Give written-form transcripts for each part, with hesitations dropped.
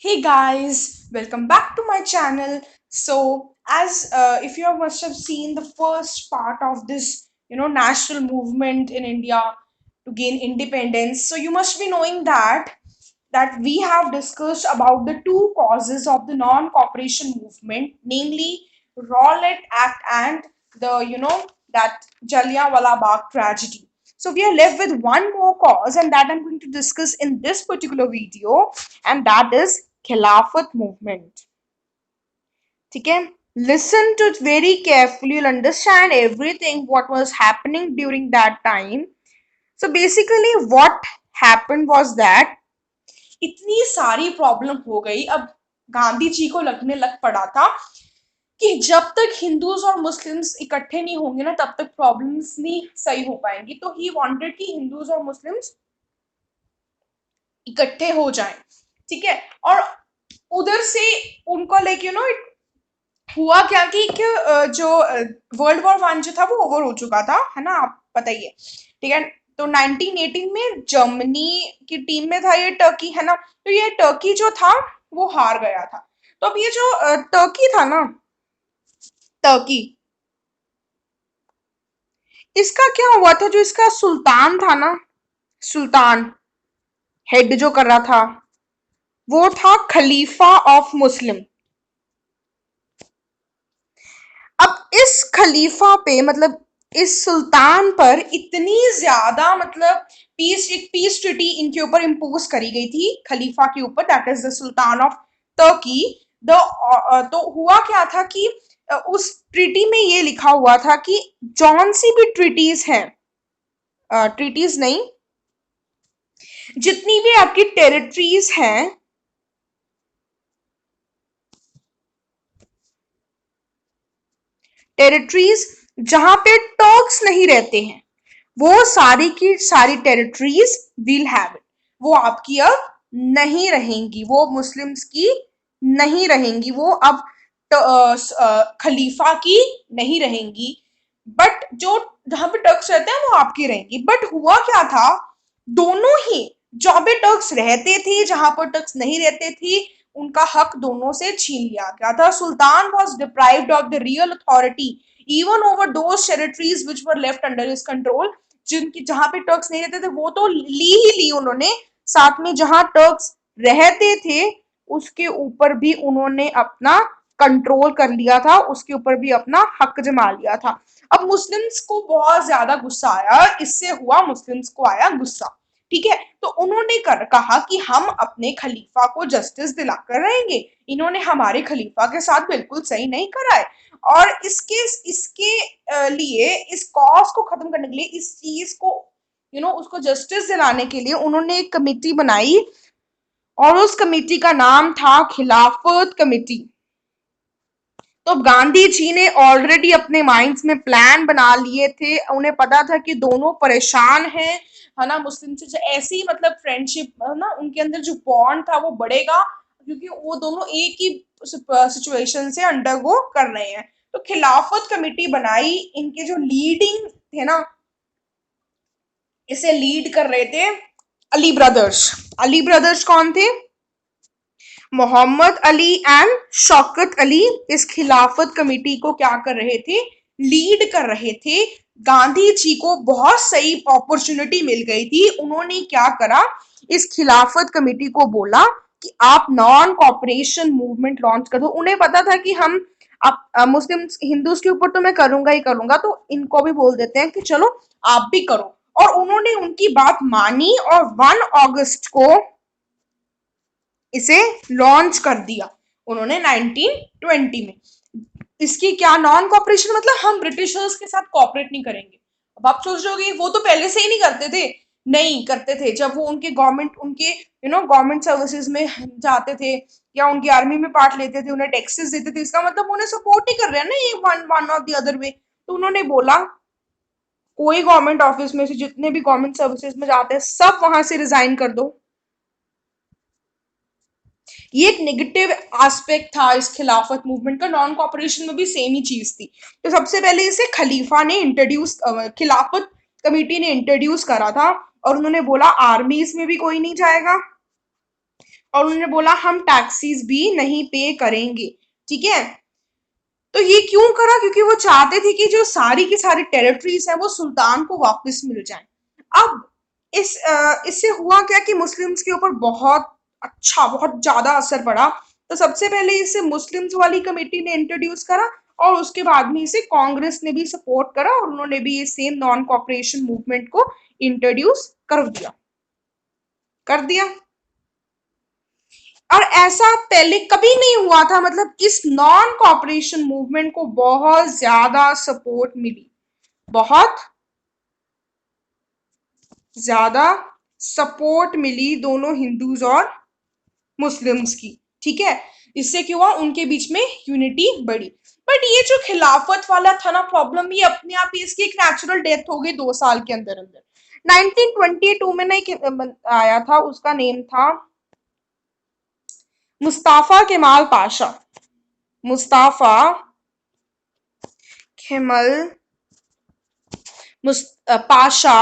Hey guys, welcome back to my channel. So, as if you must have seen the first part of this, national movement in India to gain independence, so you must be knowing that we have discussed about the two causes of the non-cooperation movement, namely Rowlatt Act and that Jallianwala Bagh tragedy. So we are left with one more cause, and that I'm going to discuss in this particular video, and that is Khilafat movement. Okay, listen to it very carefully. You'll understand everything what was happening during that time. So basically what happened was that इतनी सारी problem हो गई। अब गांधी जी को लगने लग पड़ा था कि जब तक हिंदूज और मुस्लिम्स इकट्ठे नहीं होंगे ना तब तक प्रॉब्लम्स नहीं सही हो पाएंगी। तो ही वांटेड कि हिंदूज और मुस्लिम्स इकट्ठे हो जाएं। ठीक है। और उधर से उनको लाइक हुआ क्या कि जो वर्ल्ड वॉर 1 जो था वो ओवर हो चुका था, है ना, आप बताइए। ठीक है। तो 1918 में जर्मनी की टीम में था ये टर्की, है ना। तो ये टर्की जो था वो हार गया था। तो अब ये जो टर्की था ना, टर्की, इसका क्या हुआ था, जो इसका सुल्तान था ना, सुल्तान हेड जो कर रहा था वो था खलीफा ऑफ मुस्लिम। अब इस खलीफा पे मतलब इस सुल्तान पर इतनी ज्यादा मतलब पीस ट्रिटी इनके ऊपर इम्पोज करी गई थी खलीफा के ऊपर, that is the sultan of Turkey. The तो हुआ क्या था कि उस ट्रिटी में ये लिखा हुआ था कि जौन सी भी ट्रिटीज हैं, ट्रिटीज नहीं, जितनी भी आपकी टेरिटरीज हैं, टेरिटरीज जहां पे टर्क्स नहीं रहते हैं, वो सारी की सारी टेरिटरीज विल हैव इट, वो आपकी अब नहीं रहेंगी, वो मुस्लिम्स की नहीं रहेंगी, वो अब खलीफा की नहीं रहेंगी। बट जो जहां पे टर्क्स रहते हैं वो आपकी रहेंगी। बट हुआ क्या था, दोनों ही, जहां पे टर्क्स रहते थे जहां पर टर्क्स नहीं रहते थे, उनका हक दोनों से छीन लिया गया था। सुल्तान was deprived of the real authority even over those territories which were left under his control. जिनकी जहां पे टर्क्स नहीं रहते थे वो तो ली ही ली उन्होंने, साथ में जहां टर्क्स रहते थे उसके ऊपर भी उन्होंने अपना कंट्रोल कर लिया था, उसके ऊपर भी अपना हक जमा लिया था। अब मुस्लिम्स को बहुत ज्यादा गुस्सा आया, इससे हुआ मुस्लिम्स को आया गुस्सा। ठीक है। तो उन्होंने कहा कि हम अपने खलीफा को जस्टिस दिलाकर रहेंगे, इन्होंने हमारे खलीफा के साथ बिल्कुल सही नहीं करा है। और इसके इसके लिए, इस कॉज को खत्म करने के लिए, इस चीज को उसको जस्टिस दिलाने के लिए उन्होंने एक कमेटी बनाई, और उस कमेटी का नाम था खिलाफत कमेटी। तो गांधी जी ने ऑलरेडी अपने माइंड्स में प्लान बना लिए थे, उन्हें पता था कि दोनों परेशान हैं, है ना, मुस्लिम से ऐसी मतलब फ्रेंडशिप, है ना, उनके अंदर जो बॉन्ड था वो बढ़ेगा, क्योंकि वो दोनों एक ही सिचुएशन से अंडरगो कर रहे हैं। तो खिलाफत कमेटी बनाई, इनके जो लीडिंग थे ना, इसे लीड कर रहे थे अली ब्रदर्स। अली ब्रदर्स कौन थे? मोहम्मद अली एंड शौकत अली इस खिलाफत कमेटी को क्या कर रहे थे, लीड कर रहे थे। गांधी जी को बहुत सही अपॉर्चुनिटी मिल गई थी, उन्होंने क्या करा, इस खिलाफत कमेटी को बोला कि आप नॉन कॉपरेशन मूवमेंट लॉन्च कर दो। उन्हें पता था कि हम मुस्लिम हिंदूज के ऊपर तो मैं करूंगा ही करूंगा, तो इनको भी बोल देते हैं कि चलो आप भी करो। और उन्होंने उनकी बात मानी और 1 अगस्त को इसे लॉन्च कर दिया उन्होंने 1920 में। इसकी क्या नॉन कॉपरेशन मतलब हम ब्रिटिशर्स के साथ कॉपरेट नहीं करेंगे। अब आप सोच रहे हो वो तो पहले से ही नहीं करते थे, नहीं करते थे। जब वो उनके गवर्नमेंट, उनके गवर्नमेंट सर्विसेज में जाते थे या उनकी आर्मी में पार्ट लेते थे, उन्हें टैक्सेस देते थे, इसका मतलब उन्हें सपोर्ट नहीं कर रहे हैं ना ये one one of the other way. तो उन्होंने बोला कोई गवर्नमेंट ऑफिस में से जितने भी गवर्नमेंट सर्विसेज में जाते हैं सब वहां से रिजाइन कर दो। ये एक नेगेटिव एस्पेक्ट था इस खिलाफत मूवमेंट का। नॉन कॉपरेशन में भी सेम ही चीज थी। तो सबसे पहले इसे खलीफा ने इंट्रोड्यूस, खिलाफत कमेटी ने इंट्रोड्यूस करा था, और उन्होंने बोला आर्मीज में भी कोई नहीं जाएगा, और उन्होंने बोला हम टैक्सीज भी नहीं पे करेंगे। ठीक है, तो ये क्यों करा? क्योंकि वो चाहते थे कि जो सारी की सारी टेरिटरीज है वो सुल्तान को वापस मिल जाएं। अब इससे हुआ क्या कि मुस्लिम्स के ऊपर बहुत ज्यादा असर पड़ा। तो सबसे पहले इसे मुस्लिम्स वाली कमेटी ने इंट्रोड्यूस करा, और उसके बाद में इसे कांग्रेस ने भी सपोर्ट करा, और उन्होंने भी ये सेम नॉन कॉपरेशन मूवमेंट को इंट्रोड्यूस कर दिया। और ऐसा पहले कभी नहीं हुआ था, मतलब इस नॉन कॉपरेशन मूवमेंट को बहुत ज्यादा सपोर्ट मिली, बहुत ज्यादा सपोर्ट मिली दोनों हिंदूज और मुस्लिम्स की। ठीक है, इससे क्या हुआ, उनके बीच में यूनिटी बढ़ी। बट ये जो खिलाफत वाला था ना प्रॉब्लम, ये अपने आप ही इसकी एक नेचुरल डेथ हो गई 2 साल के अंदर अंदर। 1922 में ना एक आया था, उसका नेम था मुस्ताफा केमाल पाशा। मुस्ताफा केमल पाशा।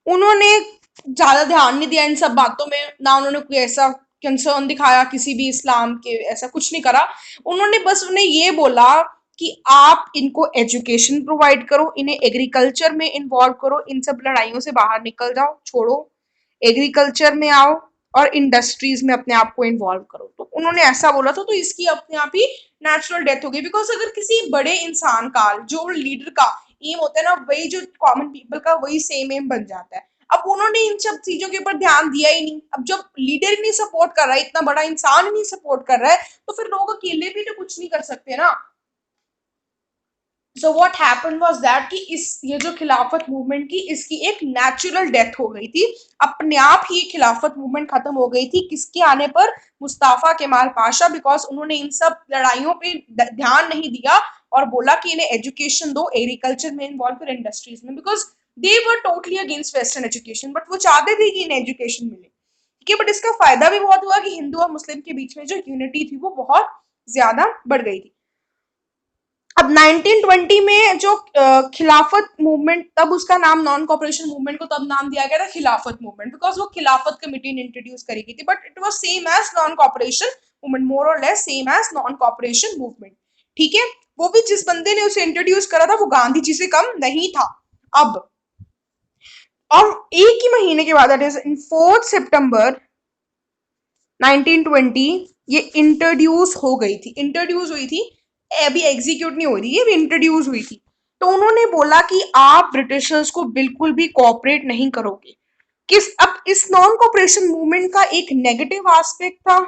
उन्होंने ज्यादा ध्यान नहीं दिया इन सब बातों में, ना उन्होंने कोई ऐसा कंसर्न दिखाया किसी भी इस्लाम के, ऐसा कुछ नहीं करा। उन्होंने बस उन्हें ये बोला कि आप इनको एजुकेशन प्रोवाइड करो, इन्हें एग्रीकल्चर में इन्वॉल्व करो, इन सब लड़ाइयों से बाहर निकल जाओ, छोड़ो, एग्रीकल्चर में आओ और इंडस्ट्रीज में अपने आप को इन्वॉल्व करो। तो उन्होंने ऐसा बोला था, तो इसकी अपने आप ही नेचुरल डेथ हो गई। बिकॉज अगर किसी बड़े इंसान का, जो लीडर का एम होता है ना, वही जो कॉमन पीपल का वही सेम एम बन जाता है। अब उन्होंने इन सब चीजों के ऊपर ध्यान दिया ही नहीं। अब जब लीडर ही नहीं सपोर्ट कर रहा है, इतना बड़ा इंसान ही नहीं सपोर्ट कर रहा है, तो फिर लोग अकेले भी तो कुछ नहीं कर सकते ना। So what happened was that कि इस ये जो खिलाफत मूवमेंट की, इसकी एक नेचुरल डेथ हो गई थी। अपने आप ही खिलाफत मूवमेंट खत्म हो गई थी, किसके आने पर? मुस्ताफा केमाल पाशा। बिकॉज उन्होंने इन सब लड़ाइयों पे ध्यान नहीं दिया और बोला कि इन्हें एजुकेशन दो, एग्रीकल्चर में इन्वॉल्व, फिर इंडस्ट्रीज में। Because they were totally against western education, but वो चाहते थे कि इन्हें एजुकेशन मिले। ठीक है, बट इसका फायदा भी बहुत हुआ कि हिंदू और मुस्लिम के बीच में जो यूनिटी थी वो बहुत ज्यादा बढ़ गई थी। अब 1920 में जो खिलाफत मूवमेंट, तब उसका नाम नॉन कॉपरेशन मूवमेंट को तब नाम दिया गया था खिलाफत मूवमेंट, बिकॉज वो खिलाफत कमेटी ने इंट्रोड्यूस करी गई थी। But it was same as non cooperation movement, more or less same as non cooperation movement. ठीक है, वो भी जिस बंदे ने उसे इंट्रोड्यूस करा था वो गांधी जी से कम नहीं था। अब और एक ही महीने के बाद, दैट इज इन 4 सितंबर 1920, ये इंट्रोड्यूस हो गई थी, इंट्रोड्यूस हुई थी, अभी एग्जीक्यूट नहीं हुई थी, ये इंट्रोड्यूस हुई थी। तो उन्होंने बोला कि आप ब्रिटिशर्स को बिल्कुल भी कोऑपरेट नहीं करोगे। अब इस नॉन कोऑपरेशन मूवमेंट का एक नेगेटिव एस्पेक्ट था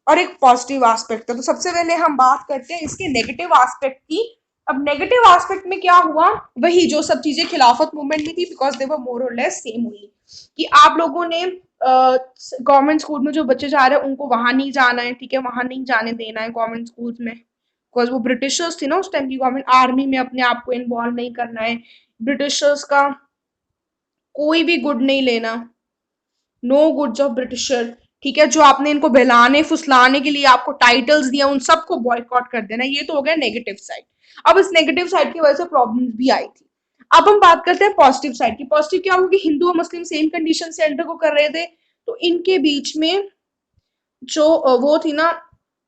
और एक पॉजिटिव एस्पेक्ट था। तो सबसे पहले हम बात करते हैं इसके नेगेटिव एस्पेक्ट की। अब नेगेटिव एस्पेक्ट में क्या हुआ, वही जो सब चीजें खिलाफत मूवमेंट में थी, because they were more or less same हुई, कि आप लोगों ने गवर्नमेंट स्कूल में जो बच्चे जा रहे हैं उनको वहां नहीं जाना है। ठीक है, वहां नहीं जाने देना है गवर्नमेंट स्कूल्स में, बिकॉज वो ब्रिटिशर्स थी ना उस टाइम की गवर्नमेंट। आर्मी में अपने आप को इन्वॉल्व नहीं करना है, ब्रिटिशर्स का कोई भी गुड नहीं लेना, नो गुड्स ऑफ ब्रिटिशर। ठीक है, जो आपने इनको बहलाने फुसलाने के लिए आपको टाइटल्स दिया, उन सबको बॉयकॉट कर देना। ये तो हो गया नेगेटिव साइड। अब इस नेगेटिव साइड की वजह से प्रॉब्लम्स भी आई थी। अब हम बात करते हैं पॉजिटिव साइड की। पॉजिटिव क्या होगी, हिंदू और मुस्लिम सेम कंडीशन से एंटर को कर रहे थे, तो इनके बीच में जो वो थी ना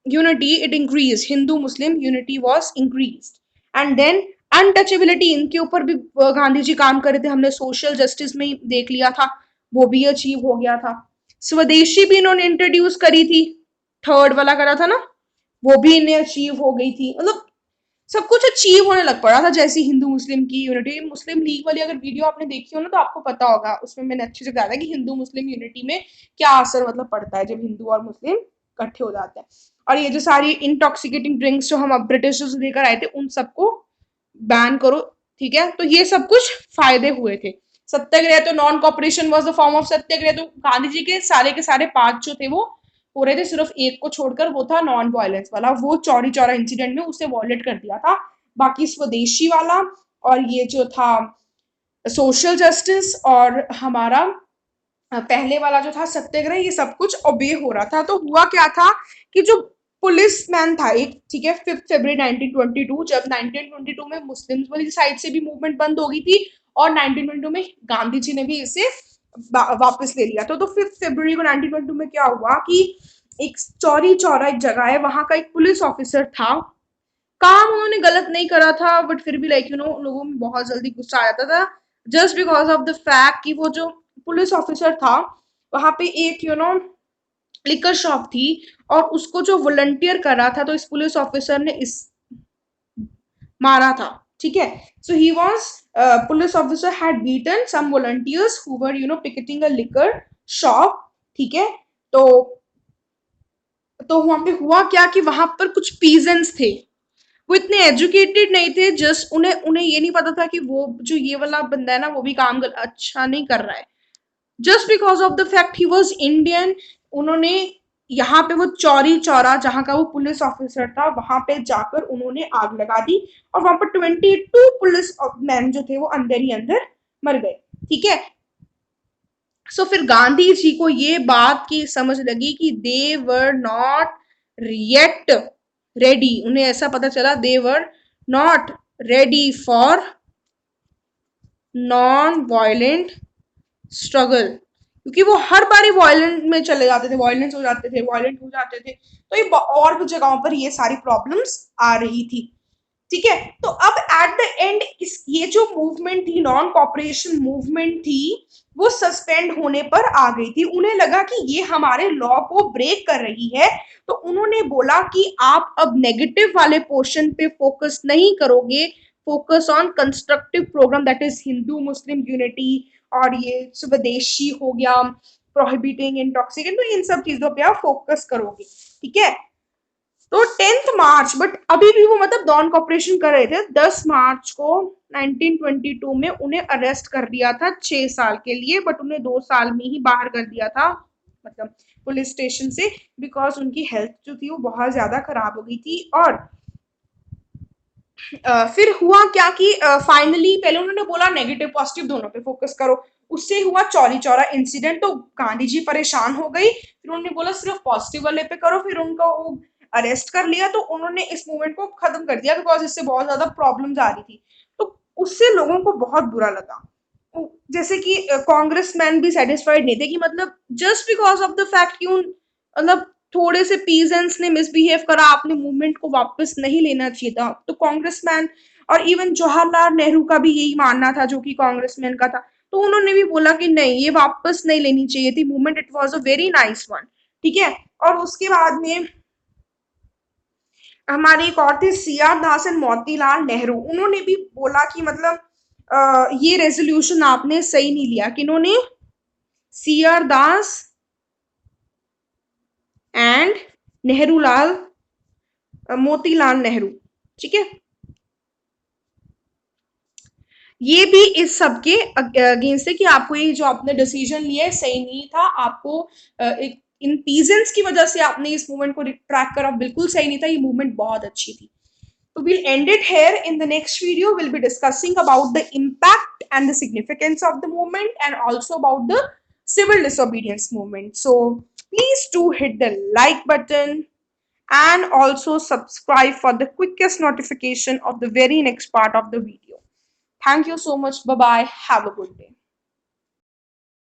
unity, it increase, Hindu Muslim unity was increase. And then untouchability, इनके ऊपर भी गांधी जी काम कर रहे थे, हमने सोशल जस्टिस में ही देख लिया था, वो भी अचीव हो गया था। स्वदेशी भी इन्होंने इंट्रोड्यूस करी थी, थर्ड वाला करा था ना, वो भी इन्हें अचीव हो गई थी। मतलब सब कुछ अचीव होने लग पड़ा था जैसी हिंदू मुस्लिम की यूनिटी। मुस्लिम लीग वाली अगर वीडियो आपने देखी हो ना, तो आपको पता होगा, उसमें मैंने अच्छे से बताया था कि हिंदू मुस्लिम यूनिटी में क्या असर मतलब पड़ता है जब हिंदू और मुस्लिम इकट्ठे हो जाते हैं। और ये जो सारी इंटॉक्सिकेटिंग ड्रिंक्स जो हम अब ब्रिटिशर्स लेकर आए थे, उन सबको बैन करो। ठीक है, तो ये सब कुछ फायदे हुए थे। सत्याग्रह, तो non cooperation was the form of satyagraha. तो गांधी जी के सारे 5 जो थे वो हो रहे थे, सिर्फ एक को छोड़कर, वो था नॉन वायलेंस वाला। वो चौरी चौरा इंसिडेंट में उसे वॉयलेट कर दिया था। बाकी स्वदेशी वाला और ये जो था सोशल जस्टिस और हमारा पहले वाला जो था सत्याग्रह, ये सब कुछ ओबे हो रहा था। तो हुआ क्या था कि जो पुलिस मैन था एक, ठीक है, 5 फरवरी 1922, जब 1922 में मुस्लिम वाली साइड से भी मूवमेंट बंद हो गई थी और 1922 में गांधी जी ने भी इसे वापस ले लिया। तो 5 फरवरी को 1922 में क्या हुआ कि एक चौरी चौरा एक जगह है, वहां का एक पुलिस ऑफिसर था। काम उन्होंने गलत नहीं करा था, बट फिर भी लाइक लोगों में बहुत जल्दी गुस्सा आ जाता था, just because of the fact कि वो जो पुलिस ऑफिसर था, वहां पे एक लिकर शॉप थी, और उसको जो वॉलंटियर कर रहा था, तो इस पुलिस ऑफिसर ने इस मारा था। ठीक है, so he was police officer had beaten some volunteers who were picketing a liquor shop. ठीक है, तो वहां पे हुआ क्या कि वहां पर कुछ पीजेंट्स थे, वो इतने एजुकेटेड नहीं थे, जस्ट उन्हें उन्हें ये नहीं पता था कि वो जो ये वाला बंदा है ना, वो भी काम अच्छा नहीं कर रहा है। Just because of the fact he was Indian, उन्होंने यहाँ पे वो चौरी चौरा जहां का वो पुलिस ऑफिसर था, वहां पे जाकर उन्होंने आग लगा दी, और वहां पर 22 पुलिस मैन जो थे वो अंदर ही अंदर मर गए। ठीक है, सो फिर गांधी जी को ये बात की समझ लगी कि they were not react ready, उन्हें ऐसा पता चला they were not ready for non violent struggle, क्योंकि वो हर बारी वायलेंट में चले जाते थे, वायलेंस हो जाते थे, वायलेंट हो जाते थे, तो ये और भी जगहों पर ये सारी प्रॉब्लम्स आ रही थी। ठीक है, तो अब एट द एंड इस ये जो मूवमेंट थी, नॉन कॉपरेशन मूवमेंट थी, वो सस्पेंड होने पर आ गई थी। उन्हें लगा कि ये हमारे लॉ को ब्रेक कर रही है, तो उन्होंने बोला कि आप अब नेगेटिव वाले पोर्शन पे फोकस नहीं करोगे, focus on constructive program, that is Hindu Muslim unity, और ये स्वदेशी हो गया, प्रोहिबिटिंग इंटॉक्सिकेंट, तो इन सब चीजों पे आप फोकस करोगे। ठीक है, तो 10 मार्च, बट अभी भी वो मतलब नॉन कॉपरेशन कर रहे थे। 10 मार्च को 1922 में उन्हें अरेस्ट कर दिया था 6 साल के लिए, बट उन्हें 2 साल में ही बाहर कर दिया था, मतलब पुलिस स्टेशन से, बिकॉज उनकी हेल्थ जो थी वो बहुत ज्यादा खराब हो गई थी। और फिर हुआ क्या कि फाइनली पहले उन्होंने बोला नेगेटिव पॉजिटिव दोनों पे फोकस करो, उससे हुआ चौरी चौरा इंसिडेंट, तो गांधी जी परेशान हो गई, फिर उन्होंने बोला सिर्फ पॉजिटिव वाले पे करो, फिर उनको अरेस्ट कर लिया, तो उन्होंने इस मूवमेंट को खत्म कर दिया, बिकॉज इससे बहुत ज्यादा प्रॉब्लम्स आ रही थी। तो उससे लोगों को बहुत बुरा लगा, जैसे कि कांग्रेसमैन भी सेटिस्फाइड नहीं थे, कि मतलब just because of the fact कि मतलब थोड़े से पीजेंट्स ने मिसबिहेव करा, आपने मूवमेंट को वापस नहीं लेना चाहिए था। तो कांग्रेसमैन और इवन जवाहरलाल नेहरू का भी यही मानना था, जो कि कांग्रेसमैन का था, तो उन्होंने भी बोला कि नहीं, ये वापस नहीं लेनी चाहिए थी movement, it was a very nice one. ठीक है, और उसके बाद में हमारे एक और थे C R Das and Motilal Nehru, उन्होंने भी बोला कि मतलब ये रेजोल्यूशन आपने सही नहीं लिया, कि इन्होंने C R Das and Nehru Lal Motilal Nehru. ठीक है, ये भी इस सब के अगेंस्ट है कि आपको ये जो आपने डिसीजन लिया है सही नहीं था, आपको एक इन पीजेंट्स की वजह से आपने इस मूवमेंट को ट्रैक करा, बिल्कुल सही नहीं था, ये मूवमेंट बहुत अच्छी थी। So we'll end it here. In the next video, we'll be discussing about the impact and the significance of the movement, and also about the civil disobedience movement. So please do hit the like button and also subscribe for the quickest notification of the very next part of the video. Thank you so much. Bye bye. Have a good day.